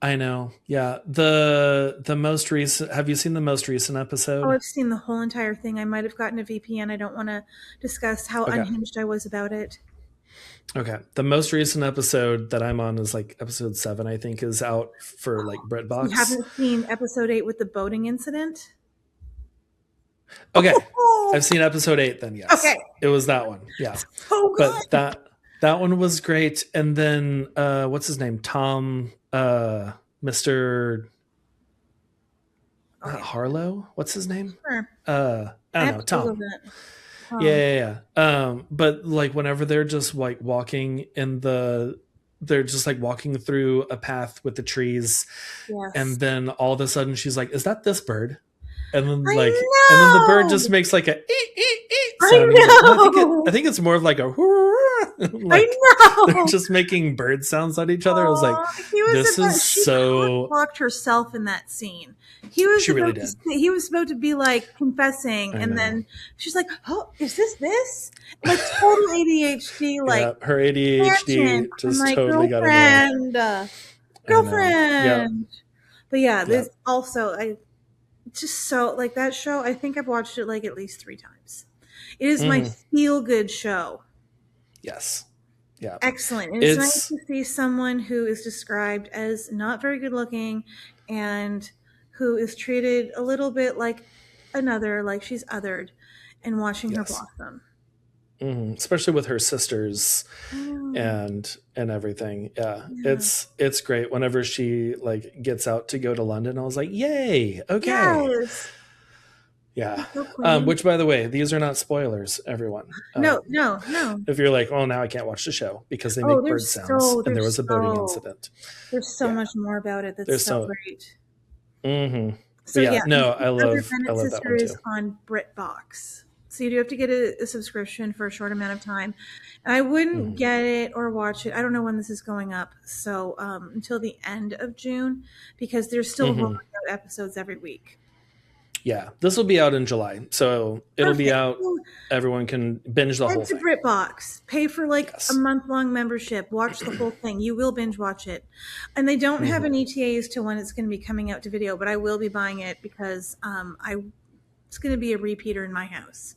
Speaker 1: I know. Yeah. The most recent, have you seen the most recent
Speaker 2: Oh,
Speaker 1: episode?
Speaker 2: I've seen the whole entire thing. I might have gotten a VPN. I don't want to discuss how
Speaker 1: Okay.
Speaker 2: unhinged I was about it.
Speaker 1: Okay. The most recent episode that I'm on is like episode 7, I think, is out for like
Speaker 2: You
Speaker 1: BritBox.
Speaker 2: haven't seen episode 8 with the boating incident?
Speaker 1: Okay.
Speaker 2: Oh,
Speaker 1: I've seen episode 8 then, yes.
Speaker 2: okay.
Speaker 1: It was that one. Yeah.
Speaker 2: So good.
Speaker 1: But that one was great. And then what's his name? Tom Mr.
Speaker 2: Okay.
Speaker 1: Harlow? What's his name?
Speaker 2: Sure.
Speaker 1: I don't know. Tom. Yeah. But like whenever they're just like walking they're just like walking through a path with the trees,
Speaker 2: Yes.
Speaker 1: and then all of a sudden she's like, "Is that this bird?" And then
Speaker 2: I
Speaker 1: and then the bird
Speaker 2: know!
Speaker 1: just makes like a
Speaker 2: I
Speaker 1: sound.
Speaker 2: know!
Speaker 1: I think it's more of like a
Speaker 2: I know!
Speaker 1: they're just making bird sounds at each other. I was like,
Speaker 2: she locked herself in that scene. She really did. He was about to be like confessing, and then she's like, "Oh, is this?" Like total ADHD, like
Speaker 1: yeah, her ADHD just
Speaker 2: like,
Speaker 1: totally got her.
Speaker 2: Girlfriend.
Speaker 1: Yep.
Speaker 2: But yeah, this also just so like that show. I think I've watched it like at least 3 times. It is my feel good show.
Speaker 1: Yes. Yeah.
Speaker 2: Excellent. And it's nice to see someone who is described as not very good looking and who is treated a little bit like another, like she's othered, and watching her blossom.
Speaker 1: Especially with her sisters and everything. Yeah. It's great. Whenever she like gets out to go to London, I was like, yay. Okay.
Speaker 2: Yes.
Speaker 1: Yeah. Which, by the way, these are not spoilers, everyone.
Speaker 2: No.
Speaker 1: If you're like, oh, now I can't watch the show because they make bird sounds and there was a boating incident.
Speaker 2: There's so much more about it that's so great.
Speaker 1: So yeah, no, I love that one too.
Speaker 2: Is on BritBox. So you do have to get a subscription for a short amount of time. And I wouldn't get it or watch it. I don't know when this is going up. So until the end of June, because there's still rolling out episodes every week.
Speaker 1: Yeah, this will be out in July, so it'll be out. Everyone can binge the whole thing.
Speaker 2: BritBox, pay for like a month-long membership, watch the whole thing. You will binge watch it, and they don't have an ETA as to when it's going to be coming out to video. But I will be buying it because it's going to be a repeater in my house.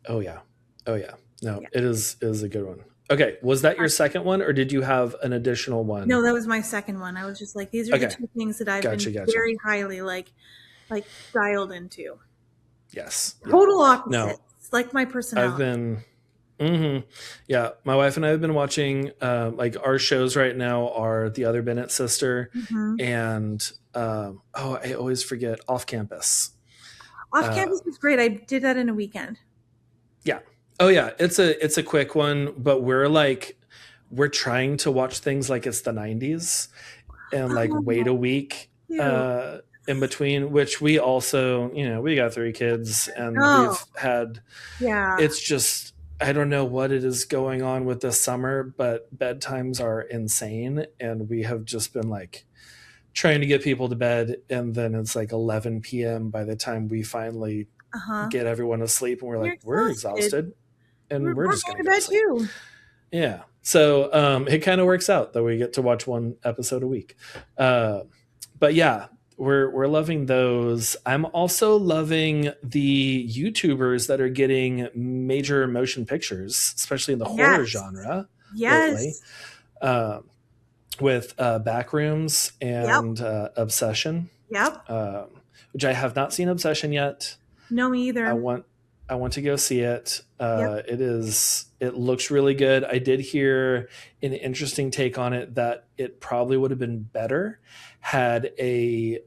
Speaker 1: Oh yeah. No, it is a good one. Okay, was that your second one, or did you have an additional one?
Speaker 2: No, that was my second one. I was just like, these are the 2 things that I've been very highly like dialed into.
Speaker 1: Yes.
Speaker 2: Total opposites. No, like my personality.
Speaker 1: I've been yeah, my wife and I have been watching like our shows right now are The Other Bennett Sister and I always forget Off Campus.
Speaker 2: Off Campus is great. I did that in a weekend.
Speaker 1: Yeah. Oh yeah, it's a quick one, but we're trying to watch things like it's the 90s and like wait a week in between, which we also, we got 3 kids and we've had, it's just, I don't know what it is going on with this summer, but bedtimes are insane. And we have just been like trying to get people to bed. And then it's like 11 PM by the time we finally get everyone to sleep. And we're like, we're exhausted and we're just going to bed too. Yeah. So it kind of works out that we get to watch 1 episode a week. But yeah, we're loving those. I'm also loving the YouTubers that are getting major motion pictures, especially in the horror genre.
Speaker 2: Yes.
Speaker 1: Lately. With Backrooms and Obsession.
Speaker 2: Yep.
Speaker 1: Which I have not seen Obsession yet.
Speaker 2: No, me either.
Speaker 1: I want to go see it.
Speaker 2: Yep.
Speaker 1: It looks really good. I did hear an interesting take on it that it probably would have been better had a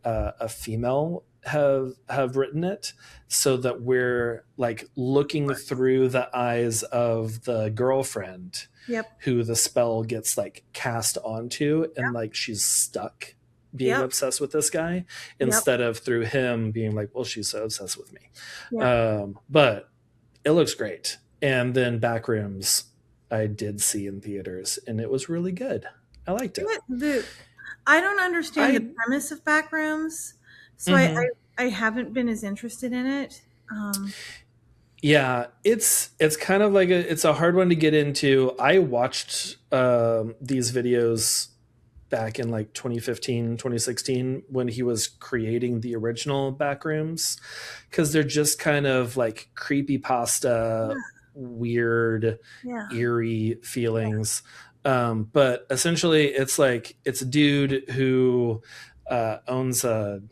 Speaker 1: female have written it, so that we're like looking through the eyes of the girlfriend
Speaker 2: Yep.
Speaker 1: who the spell gets like cast onto, and
Speaker 2: Yep.
Speaker 1: like she's stuck being
Speaker 2: Yep.
Speaker 1: obsessed with this guy,
Speaker 2: Yep.
Speaker 1: instead of through him being like, well, she's so obsessed with me.
Speaker 2: Yep.
Speaker 1: But it looks great. And then Backrooms I did see in theaters, and it was really good. I liked it.
Speaker 2: I don't understand the premise of Backrooms, so I haven't been as interested in it.
Speaker 1: Yeah, it's kind of like it's a hard one to get into. I watched these videos back in like 2015, 2016, when he was creating the original Backrooms, because they're just kind of like creepy pasta, weird, eerie feelings. But essentially it's like it's a dude who owns a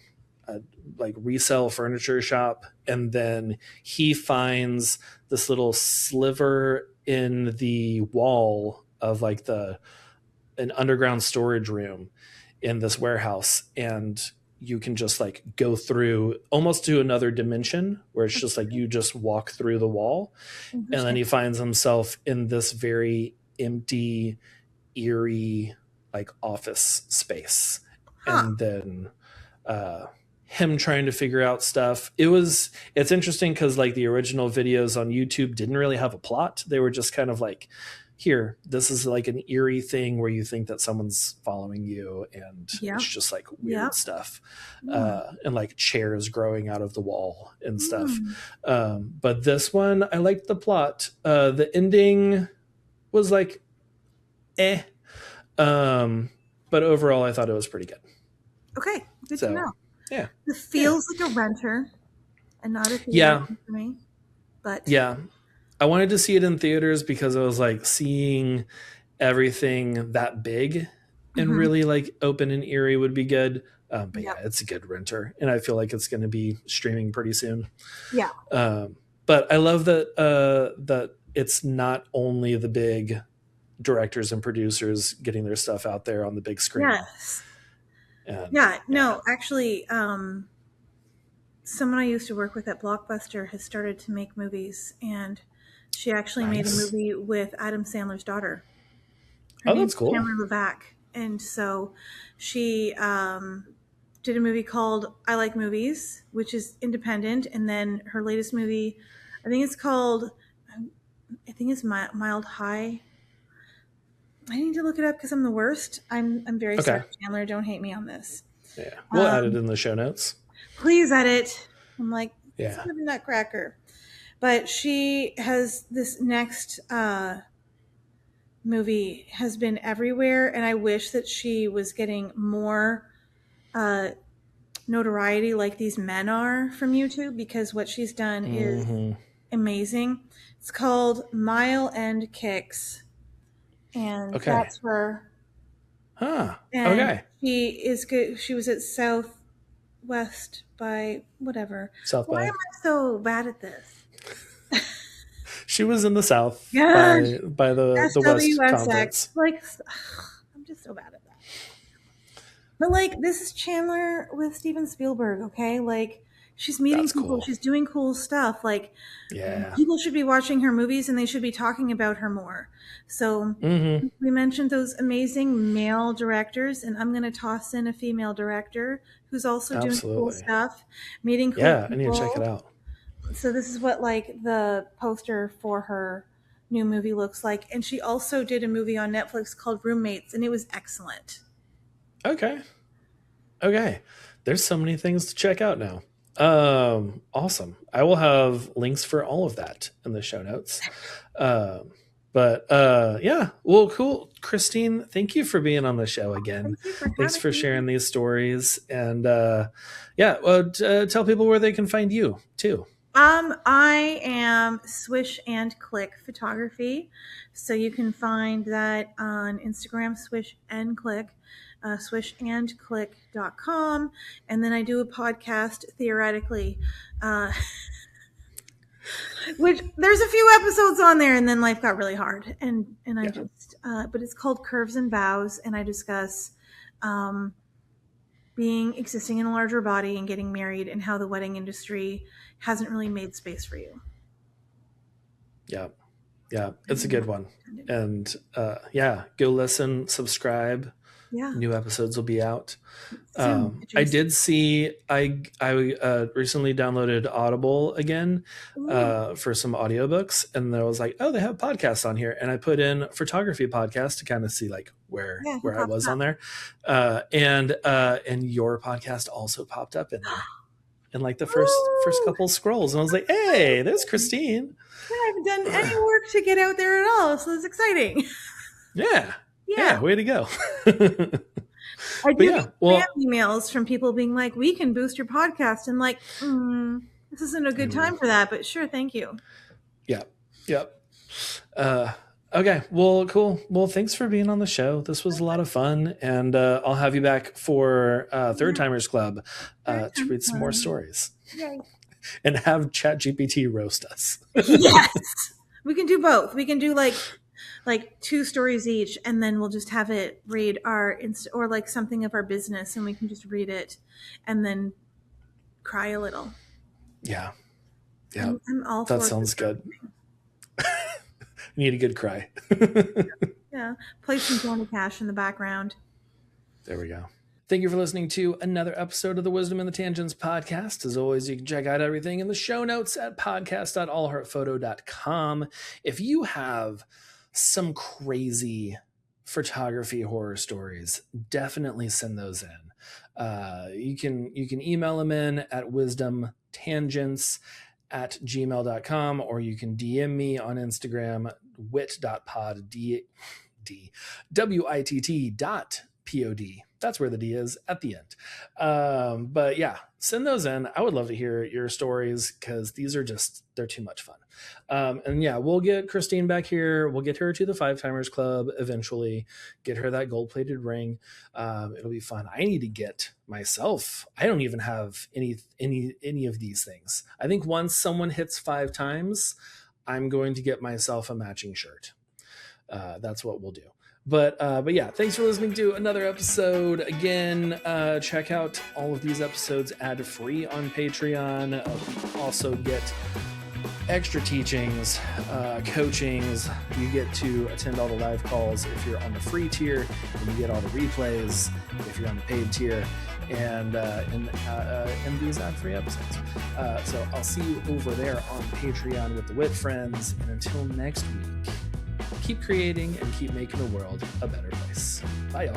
Speaker 1: like resell furniture shop, and then he finds this little sliver in the wall of like an underground storage room in this warehouse, and you can just like go through almost to another dimension where it's just like you just walk through the wall, and then he finds himself in this very empty, eerie like office space. And then him trying to figure out stuff. It's interesting because like the original videos on YouTube didn't really have a plot. They were just kind of like, here, this is like an eerie thing where you think that someone's following you, and it's just like weird stuff, and like chairs growing out of the wall and stuff. But this one, I liked the plot. The ending was like but overall I thought it was pretty good.
Speaker 2: Okay, good to know.
Speaker 1: Yeah,
Speaker 2: it feels like a renter and not a theater for me. But
Speaker 1: yeah, I wanted to see it in theaters because I was like seeing everything that big and really like open and eerie would be good. But yeah, it's a good renter, and I feel like it's going to be streaming pretty soon.
Speaker 2: Yeah.
Speaker 1: But I love that that it's not only the big directors and producers getting their stuff out there on the big screen.
Speaker 2: Yes. No, actually, someone I used to work with at Blockbuster has started to make movies, and she actually made a movie with Adam Sandler's daughter.
Speaker 1: That's cool.
Speaker 2: Tamara Levac. And so she did a movie called I Like Movies, which is independent. And then her latest movie, I think it's Mild High. I need to look it up because I'm the worst. I'm very sorry, Chandler. Don't hate me on this.
Speaker 1: Yeah, we'll add it in the show notes.
Speaker 2: Please edit. I'm like, it's kind of a nutcracker. But she has this next movie has been everywhere, and I wish that she was getting more notoriety like these men are from YouTube, because what she's done is amazing. It's called Mile End Kicks, and that's her. And she is good. She was at Southwest by whatever. Why am I so bad at this?
Speaker 1: She was in the South by the West Conference.
Speaker 2: Like, I'm just so bad at that. But like, this is Chandler with Steven Spielberg. Okay, like she's meeting people, cool. She's doing cool stuff. Like, people should be watching her movies, and they should be talking about her more. So we mentioned those amazing male directors, and I'm going to toss in a female director who's also doing cool stuff, meeting cool people.
Speaker 1: I need to check it out.
Speaker 2: So this is what like the poster for her new movie looks like. And she also did a movie on Netflix called Roommates, and it was excellent.
Speaker 1: Okay. There's so many things to check out now. Awesome. I will have links for all of that in the show notes. Well, cool. Christine, thank you for being on the show again. Thanks for sharing these stories. And tell people where they can find you too.
Speaker 2: I am Swish and Click Photography. So you can find that on Instagram, Swish and Click, swishandclick.com. And then I do a podcast theoretically. Which there's a few episodes on there, and then life got really hard, and I
Speaker 1: Yeah.
Speaker 2: just but it's called Curves and Vows, and I discuss existing in a larger body and getting married, and how the wedding industry hasn't really made space for you.
Speaker 1: Yeah. Yeah. It's a good one. And yeah, go listen, subscribe.
Speaker 2: Yeah.
Speaker 1: New episodes will be out.
Speaker 2: Soon,
Speaker 1: I did see, I recently downloaded Audible again for some audiobooks, and I was like, oh, they have podcasts on here. And I put in photography podcast to kind of see like where I was on there. And your podcast also popped up in there. In like the first couple scrolls. And I was like, hey, there's Christine.
Speaker 2: I haven't done any work to get out there at all, so it's exciting.
Speaker 1: Yeah, way to go.
Speaker 2: I do get spam emails from people being like, we can boost your podcast. And like, this isn't a good time for that, but sure, thank you.
Speaker 1: Yep. Okay, well, cool. Well, thanks for being on the show. This was a lot of fun, and I'll have you back for Third Timers Club to read some more stories.
Speaker 2: Yay.
Speaker 1: And have ChatGPT roast us.
Speaker 2: Yes, we can do both. We can do like 2 stories each, and then we'll just have it read our or like something of our business, and we can just read it and then cry a little.
Speaker 1: Yeah.
Speaker 2: I'm all for
Speaker 1: that. Sounds good. Need a good cry.
Speaker 2: Yeah. Play some Johnny Cash in the background.
Speaker 1: There we go. Thank you for listening to another episode of the Wisdom and the Tangents podcast. As always, you can check out everything in the show notes at podcast.allheartphoto.com. If you have some crazy photography horror stories, definitely send those in. You can email them in at wisdomtangents@gmail.com, or you can DM me on Instagram, wit.pod, WITT.pod. That's where the D is at the end. But yeah, send those in. I would love to hear your stories, because these are they're too much fun. And yeah, we'll get Christine back here. We'll get her to the 5 Timers Club eventually, get her that gold-plated ring. It'll be fun. I need to get myself. I don't even have any of these things. I think once someone hits 5 times, I'm going to get myself a matching shirt. That's what we'll do. But yeah, thanks for listening to another episode. Again, check out all of these episodes ad-free on Patreon. Also get extra teachings, coachings. You get to attend all the live calls if you're on the free tier, and you get all the replays if you're on the paid tier, and these ad-free episodes. So I'll see you over there on Patreon with the Wit Friends. And until next week, keep creating and keep making the world a better place. Bye, y'all.